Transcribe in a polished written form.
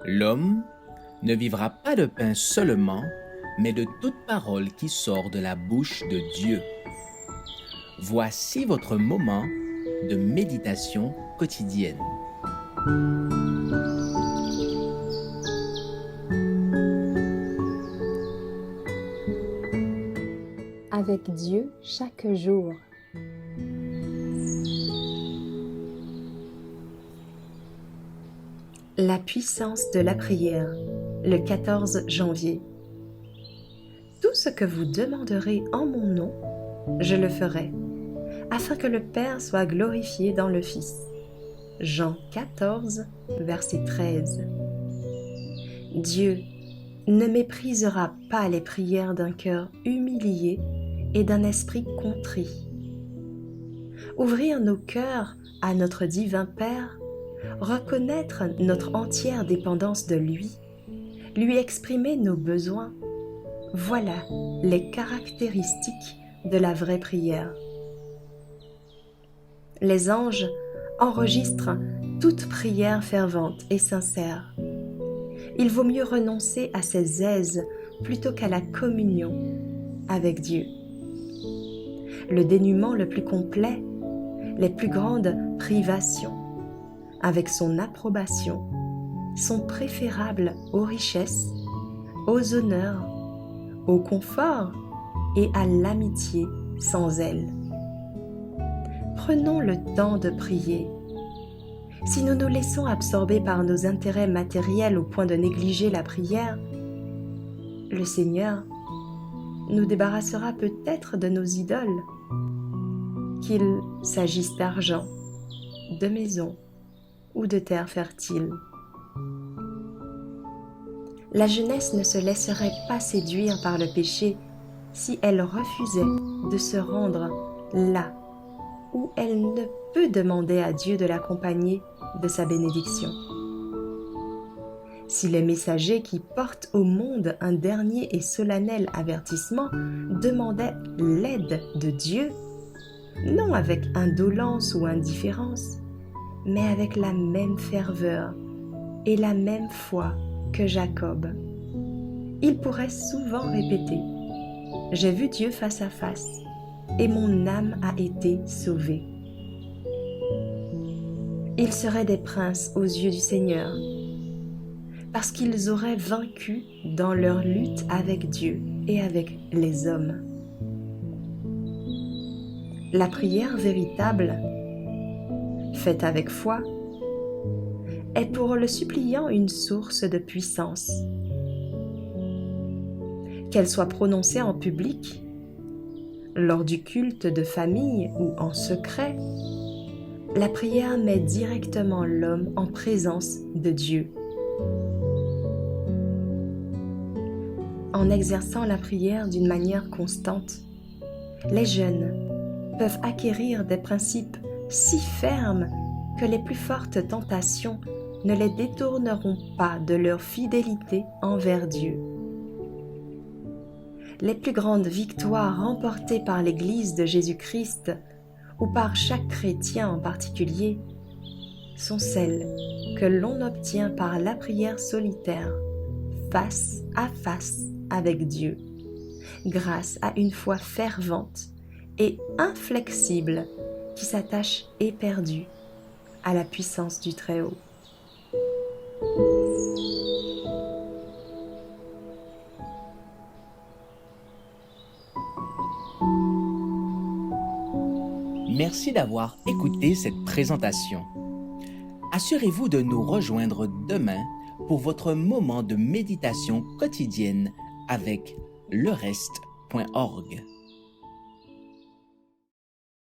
L'homme ne vivra pas de pain seulement, mais de toute parole qui sort de la bouche de Dieu. Voici votre moment de méditation quotidienne. Avec Dieu chaque jour. La puissance de la prière, le 14 janvier. Tout ce que vous demanderez en mon nom, je le ferai, afin que le Père soit glorifié dans le Fils. Jean 14, verset 13. Dieu ne méprisera pas les prières d'un cœur humilié et d'un esprit contrit. Ouvrir nos cœurs à notre divin Père, reconnaître notre entière dépendance de lui, lui exprimer nos besoins, voilà les caractéristiques de la vraie prière. Les anges enregistrent toute prière fervente et sincère. Il vaut mieux renoncer à ses aises plutôt qu'à la communion avec Dieu. Le dénuement le plus complet, les plus grandes privations, avec son approbation, sont préférables aux richesses, aux honneurs, au confort et à l'amitié sans elle. Prenons le temps de prier. Si nous nous laissons absorber par nos intérêts matériels au point de négliger la prière, le Seigneur nous débarrassera peut-être de nos idoles, qu'il s'agisse d'argent, de maison ou de terre fertile. La jeunesse ne se laisserait pas séduire par le péché si elle refusait de se rendre là où elle ne peut demander à Dieu de l'accompagner de sa bénédiction. Si les messagers qui portent au monde un dernier et solennel avertissement demandaient l'aide de Dieu, non avec indolence ou indifférence, mais avec la même ferveur et la même foi que Jacob, ils pourraient souvent répéter « J'ai vu Dieu face à face, et mon âme a été sauvée. » Ils seraient des princes aux yeux du Seigneur, parce qu'ils auraient vaincu dans leur lutte avec Dieu et avec les hommes. La prière véritable, faite avec foi, est pour le suppliant une source de puissance. Qu'elle soit prononcée en public, lors du culte de famille ou en secret, la prière met directement l'homme en présence de Dieu. En exerçant la prière d'une manière constante, les jeunes peuvent acquérir des principes si fermes que les plus fortes tentations ne les détourneront pas de leur fidélité envers Dieu. Les plus grandes victoires remportées par l'Église de Jésus-Christ ou par chaque chrétien en particulier sont celles que l'on obtient par la prière solitaire, face à face avec Dieu, grâce à une foi fervente et inflexible qui s'attache éperdue à la puissance du Très-Haut. Merci d'avoir écouté cette présentation. Assurez-vous de nous rejoindre demain pour votre moment de méditation quotidienne avec lereste.org.